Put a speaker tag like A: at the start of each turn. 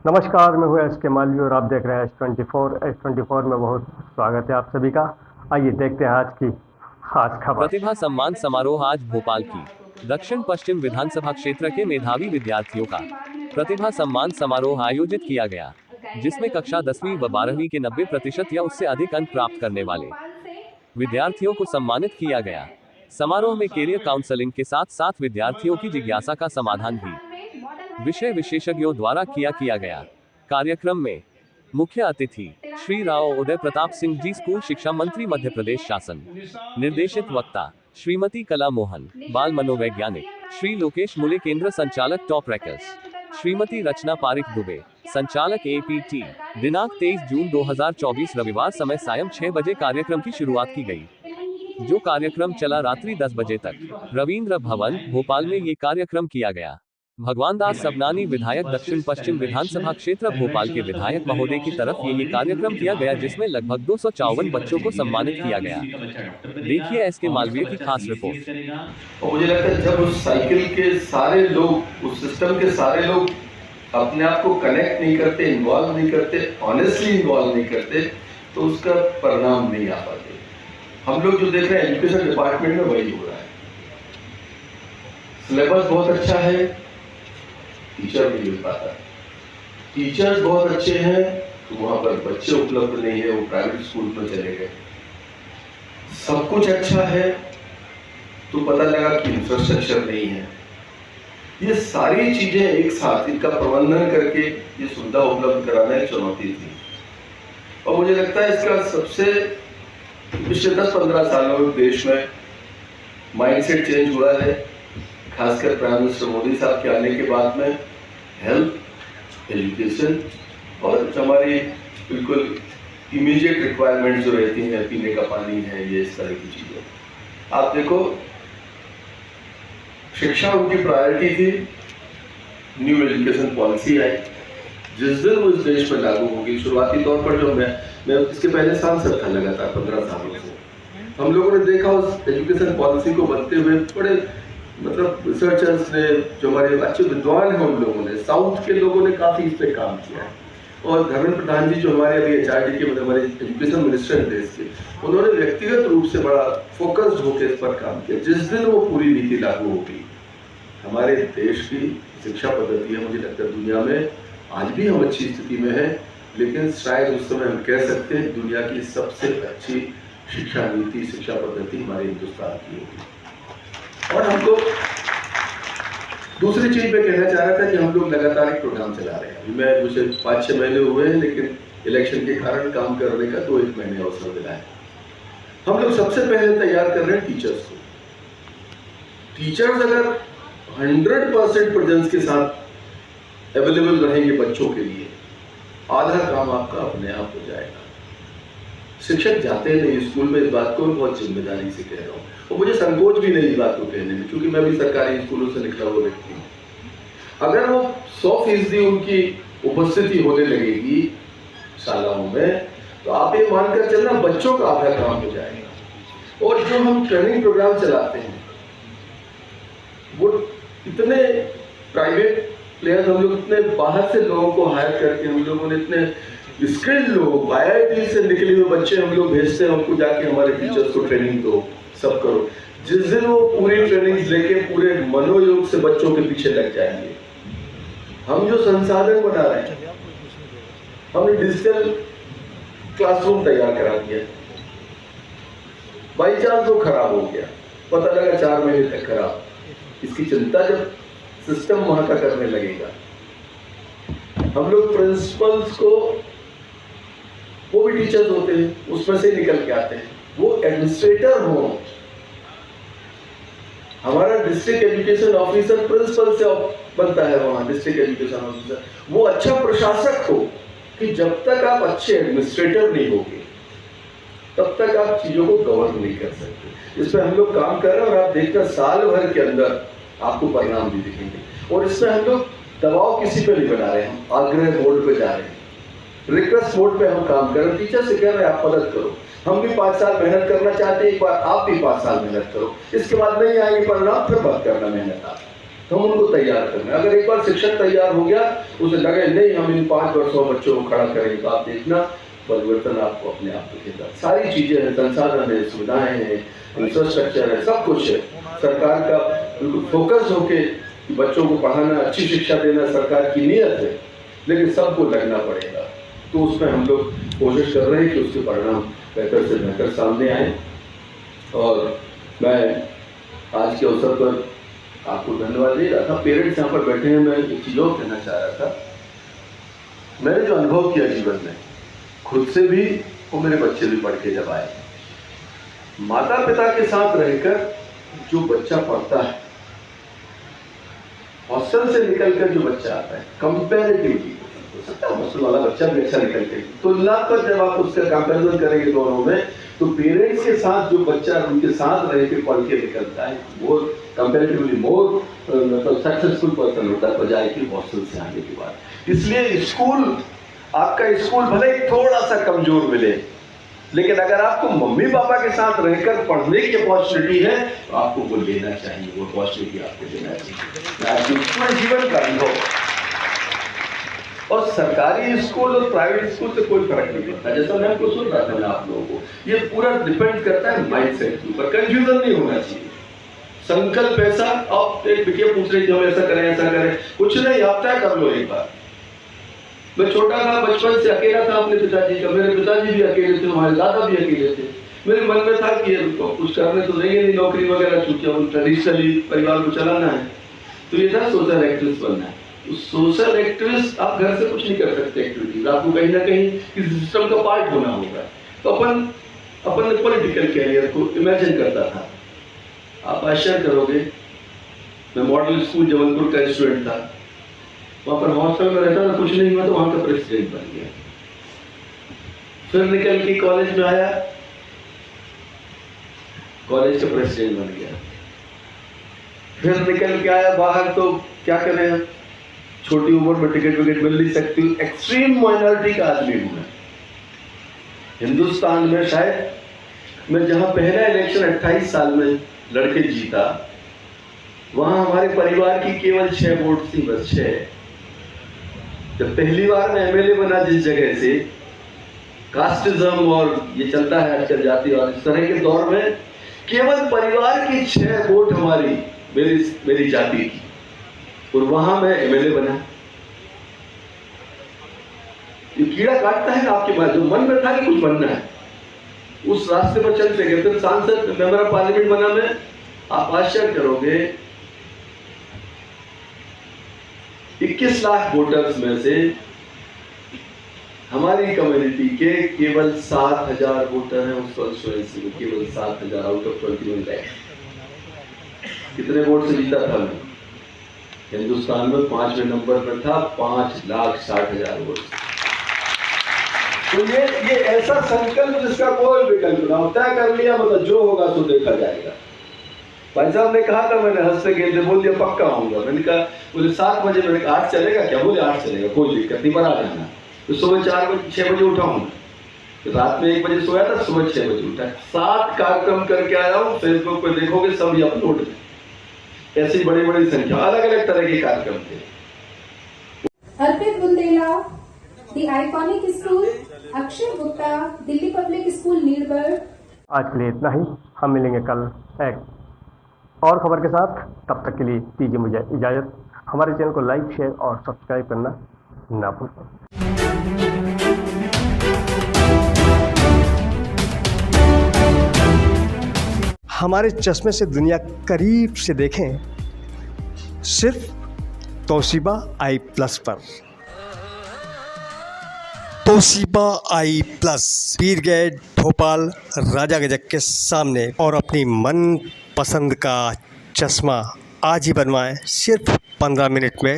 A: नमस्कार, मैं हूँ एस के मालवी और आप देख रहे हैं एस 24 में बहुत स्वागत है आप सभी का। आइए देखते हैं आज की खास खबर।
B: प्रतिभा सम्मान समारोह आज भोपाल की दक्षिण पश्चिम विधानसभा क्षेत्र के मेधावी विद्यार्थियों का प्रतिभा सम्मान समारोह आयोजित किया गया, जिसमें कक्षा 10वीं व 12वीं के 90% या उससे अधिक अंक प्राप्त करने वाले विद्यार्थियों को सम्मानित किया गया। समारोह में कैरियर काउंसलिंग के साथ साथ विद्यार्थियों की जिज्ञासा का समाधान भी विषय विशेषज्ञों द्वारा किया गया। कार्यक्रम में मुख्य अतिथि श्री राव उदय प्रताप सिंह जी, स्कूल शिक्षा मंत्री मध्य प्रदेश शासन, निर्देशित वक्ता श्रीमती कला मोहन, बाल मनोवैज्ञानिक श्री लोकेश मुले, केंद्र संचालक टॉप रैकर्स श्रीमती रचना पारिक दुबे, संचालक एपीटी। दिनांक 23 जून 2024 रविवार, समय सायं 6 बजे कार्यक्रम की शुरुआत की गई, जो कार्यक्रम चला रात्रि 10 बजे तक। रविंद्र भवन भोपाल में ये कार्यक्रम किया गया। भगवान दास सबनानी विधायक, दक्षिण पश्चिम विधानसभा क्षेत्र भोपाल के विधायक महोदय की तरफ ये कार्यक्रम किया गया, जिसमें लगभग 254 बच्चों को सम्मानित किया गया। देखिए एस के मालवीय की खास रिपोर्ट।
C: और मुझे लगता है जब उस साइकिल के सारे लोग, उस सिस्टम के सारे लोग अपने आप को कनेक्ट नहीं करते, इन्वॉल्व नहीं करते, ऑनेस्टली इन्वॉल्व नहीं करते, तो उसका परिणाम नहीं आ पाते। हम लोग जो देख रहे हैं एजुकेशन डिपार्टमेंट में वही हो रहा है। सिलेबस बहुत अच्छा है, टीचर नहीं मिल पाता। टीचर्स बहुत अच्छे हैं तो वहां पर बच्चे उपलब्ध नहीं है, वो प्राइवेट स्कूल में चले गए। सब कुछ अच्छा है तो पता लगा कि इंफ्रास्ट्रक्चर नहीं है। ये सारी चीजें एक साथ, इनका प्रबंधन करके ये सुविधा उपलब्ध कराना एक चुनौती थी। और मुझे लगता है इसका सबसे पिछले 10-15 सालों में देश में माइंडसेट चेंज हुआ है, खासकर प्राइम मिनिस्टर मोदी साहब के आने के बाद में। हेल्थ, एजुकेशन और हमारी बिल्कुल इमीडिएट रिक्वायरमेंट जो रहती हैं, पीने का पानी है, ये इस तरह की चीजें। आप देखो, शिक्षा उनकी प्रायोरिटी थी। न्यू एजुकेशन पॉलिसी आई, जिस दिन वो इस देश में लागू होगी, शुरुआती तौर पर जो मैं इसके पहले सांसद था लगातार 15 सालों से, हम लोगों ने देखा उस एजुकेशन पॉलिसी को बनते हुए। बड़े मतलब रिसर्चर्स ने, जो हमारे अच्छे विद्वान हैं, उन लोगों ने, साउथ के लोगों ने काफी इस पे काम किया है। और धर्मेंद्र प्रधान जी, जो हमारे अभी एचआरडी के, मतलब हमारे एजुकेशन मिनिस्टर हैं देश के, उन्होंने व्यक्तिगत रूप से बड़ा फोकस्ड होकर इस पर काम किया। जिस दिन वो पूरी नीति लागू होगी, हमारे देश की शिक्षा पद्धति है, मुझे लगता है दुनिया में आज भी हम अच्छी स्थिति में है, लेकिन शायद उस समय हम कह सकते हैं दुनिया की सबसे अच्छी शिक्षा नीति, शिक्षा पद्धति हमारे हिंदुस्तान की होगी। और हमको दूसरी चीज मैं कहना चाह रहा था कि हम लोग लगातार एक प्रोग्राम चला रहे हैं। मैं मुझे 5-6 महीने हुए हैं, लेकिन इलेक्शन के कारण काम करने का 2-1 महीने अवसर मिला है। हम लोग सबसे पहले तैयार कर रहे हैं टीचर्स को। टीचर्स अगर 100% प्रेजेंस के साथ अवेलेबल रहेंगे बच्चों के लिए, आधा काम आपका अपने आप हो जाएगा। शिक्षक जाते नहीं स्कूल में, इस बात को बहुत जिम्मेदारी से कह रहा हूँ, और मुझे संकोच भी नहीं इस बात को कहने में, क्योंकि मैं भी सरकारी स्कूलों से निकला हुआ व्यक्ति हूँ। अगर वो 100% उनकी उपस्थिति होने लगेगी शालाओं में, तो आप ये मानकर चलना बच्चों का आधा काम हो जाएगा। और जो हम ट्रेनिंग प्रोग्राम चलाते हैं, वो इतने प्राइवेट प्लेयर्स, हम लोग इतने बाहर से लोगों को हायर करके, हम लोगों ने इतने स्किल्ड लोग, IIT से निकले हुए बच्चे हम लोग भेजते हैं, उनको जाके हमारे टीचर्स को ट्रेनिंग दो, सब करो। जिस दिन वो पूरी ट्रेनिंग लेके पूरे मनोयोग से बच्चों के पीछे लग जाएंगे, हम जो संसाधन बना रहे हैं, हमने डिजिटल क्लासरूम तैयार करा दिया। बाई चांस वो खराब हो गया, पता लगा 4 महीने तक खराब। इसकी चिंता जब सिस्टम वहां का करने लगेगा, हम लोग प्रिंसिपल्स को, वो भी टीचर्स होते हैं, उसमें से निकल के आते हैं, वो एडमिनिस्ट्रेटर हो। हमारा डिस्ट्रिक्ट एजुकेशन ऑफिसर प्रिंसिपल से बनता है वहां, डिस्ट्रिक्ट एजुकेशन ऑफिसर। वो अच्छा प्रशासक हो कि जब तक आप अच्छे एडमिनिस्ट्रेटर नहीं होंगे, तब तक आप चीजों को गवर्न नहीं कर सकते। इस पर हम लोग काम कर रहे हैं, और आप देखना साल भर के अंदर आपको परिणाम भी दिखेंगे। और इसमें हम लोग दबाव किसी पे नहीं बना रहे हैं, हम आग्रह मोड पे जा रहे हैं, रिक्वेस्ट मोड पे हम काम कर रहे हैं। टीचर से कह रहे हैं आप मदद करो, हम भी 5 साल मेहनत करना चाहते हैं, एक बार आप भी 5 साल मेहनत करो, इसके बाद नहीं आएंगे परिणाम, फिर बात करना मेहनत आप। तो हम उनको तैयार करना है। अगर एक बार शिक्षक तैयार हो गया, उसे लगे नहीं हम इन 5 वर्षों बच्चों को खड़ा करेंगे, तो आप देखना परिवर्तन आपको अपने आप दिखेगा। सारी चीजें हैं, संसाधन है, सुविधाएं हैं, इंफ्रास्ट्रक्चर है, सब कुछ है। सरकार का बिल्कुल फोकस होके बच्चों को पढ़ाना, अच्छी शिक्षा देना सरकार की नीयत है, लेकिन सबको लगना पड़ेगा। तो उसमें हम लोग कोशिश कर रहे हैं कि उसके परिणाम बेहतर से बेहतर सामने आए। और मैं आज के अवसर पर आपको धन्यवाद दे रहा था। पेरेंट्स यहाँ पर बैठे हैं, मैं एक चीज और कहना चाह रहा था। मैंने जो अनुभव किया जीवन में, खुद से भी और मेरे बच्चे भी पढ़ के जब आए, माता पिता के साथ रहकर जो बच्चा पढ़ता है, हॉस्टल से निकलकर जो बच्चा आता है, कंपैरेटिवली हॉस्टल वाला बच्चा भी अच्छा निकल के तुलना पर जब आप उसका कंपैरिजन करेंगे दोनों में, तो पेरेंट्स के साथ जो बच्चा उनके साथ रह के पढ़ के निकलता है वो कंपैरेटिवली मोर मतलब सक्सेसफुल पर्सन होता है बजाय कि हॉस्टल से आने के बाद। इसलिए स्कूल, आपका स्कूल भले ही थोड़ा सा कमजोर मिले, लेकिन अगर आपको मम्मी पापा के साथ रहकर पढ़ने की अपॉर्चुनिटी है तो आपको वो लेना चाहिए, वो अपॉर्चुनिटी आपको लेना चाहिए पूरे जीवन का अनुभव। और सरकारी स्कूल और प्राइवेट स्कूल से कोई फर्क नहीं पड़ता। जैसा मैं आपको सुन रहा था, मैं आप लोगों को, ये पूरा डिपेंड करता है माइंडसेट के ऊपर। कंफ्यूजन नहीं होना चाहिए। संकल्प ऐसा, आप एक विषय पूछ रहे थे हम ऐसा करें ऐसा करें, कुछ नहीं, आप तय कर लो एक बार। मैं छोटा था, बचपन से अकेला था अपने पिताजी का, मेरे पिताजी भी अकेले थे, हमारे दादा भी अकेले थे। मेरे मन में था कि कुछ करने तो देंगे नहीं, नौकरी वगैरह, चूंकि हम ट्रेडिशनली परिवार को चलाना है, तो ये था सोशल एक्टिविस्ट बनना है। सोशल एक्टिविस्ट आप घर से कुछ नहीं कर सकते एक्टिविटीज, आपको कहीं ना कहीं किसी सिस्टम का पार्ट होना होगा। तो अपन पॉलिटिकल कैरियर को इमेजिन करता था। आप आश्चर्य करोगे, मैं मॉडल स्कूल जबलपुर का स्टूडेंट था, वहां पर हॉस्टल में रहता था, कुछ नहीं हुआ तो वहां का प्रेसिडेंट बन गया। फिर निकल के कॉलेज में आया, कॉलेज का प्रेसिडेंट बन गया। फिर निकल के आया बाहर, तो क्या करें, छोटी उम्र में टिकट विकेट मिल नहीं सकती, एक्सट्रीम माइनॉरिटी का आदमी हूं मैं। हिंदुस्तान में शायद मैं जहां पहला इलेक्शन 28 साल में लड़के जीता, वहां हमारे परिवार की केवल 6 वोट थी, बस 6। जब पहली बार मैं एमएलए बना जिस जगह से, कास्टिज्म और ये चलता है आजकल जाति और इस तरह के दौर में, केवल परिवार की 6 वोट हमारी मेरी जाति की, और वहां मैं एमएलए बना। ये कीड़ा काटता है ना आपके पास, जो मन में था कि कुछ बनना है, उस रास्ते पर चलते गए। फिर सांसद, मेंबर ऑफ पार्लियामेंट बना मैं। आप आश्चर्य करोगे, 21 लाख वोटर्स में से हमारी कम्युनिटी के केवल 7,000 वोटर हैं उस कॉन्स्टिट्यूएंसी में, केवल 7,000 आउट ऑफ 21 लाख। कितने वोट से जीता था मैं? हिंदुस्तान में 5वें नंबर पर था, 5,60,000 वोट। तो ये ऐसा संकल्प जिसका कोई विकल्प ना होता है, कर लिया मतलब जो होगा सो देखा जाएगा। भाई साहब ने कहा था, मैंने हंसते खेलते बोल दिया पक्का आऊंगा। मैंने कहा, बोले 7 बजे, मैंने कहा 8 चलेगा क्या? बोले 8 चलेगा, कोई दिक्कत नहीं, बना जाना। तो सुबह 6 बजे उठाऊंगा, रात में 1 बजे सोया था, सुबह 6 बजे उठा। 7 कार्यक्रम करके आया हूँ, फेसबुक पे देखोगे सब ये अपलोड है। ऐसी बड़ी बड़ी संख्या, अलग अलग तरह के कार्यक्रम थे।
D: Arpit Bundela, the iconic school, Akshay Gupta, Delhi public school नीडबर्ग।
A: आज के लिए इतना ही, हम मिलेंगे कल एक और खबर के साथ। तब तक के लिए दीजिए मुझे इजाज़त। हमारे चैनल को लाइक, शेयर और सब्सक्राइब करना ना भूलें। हमारे चश्मे से दुनिया करीब से देखें सिर्फ तोशिबा आई प्लस पर। तोशिबा आई प्लस, पीर गेट, भोपाल, राजा गजक के सामने। और अपनी मन पसंद का चश्मा आज ही बनवाएं सिर्फ 15 मिनट में।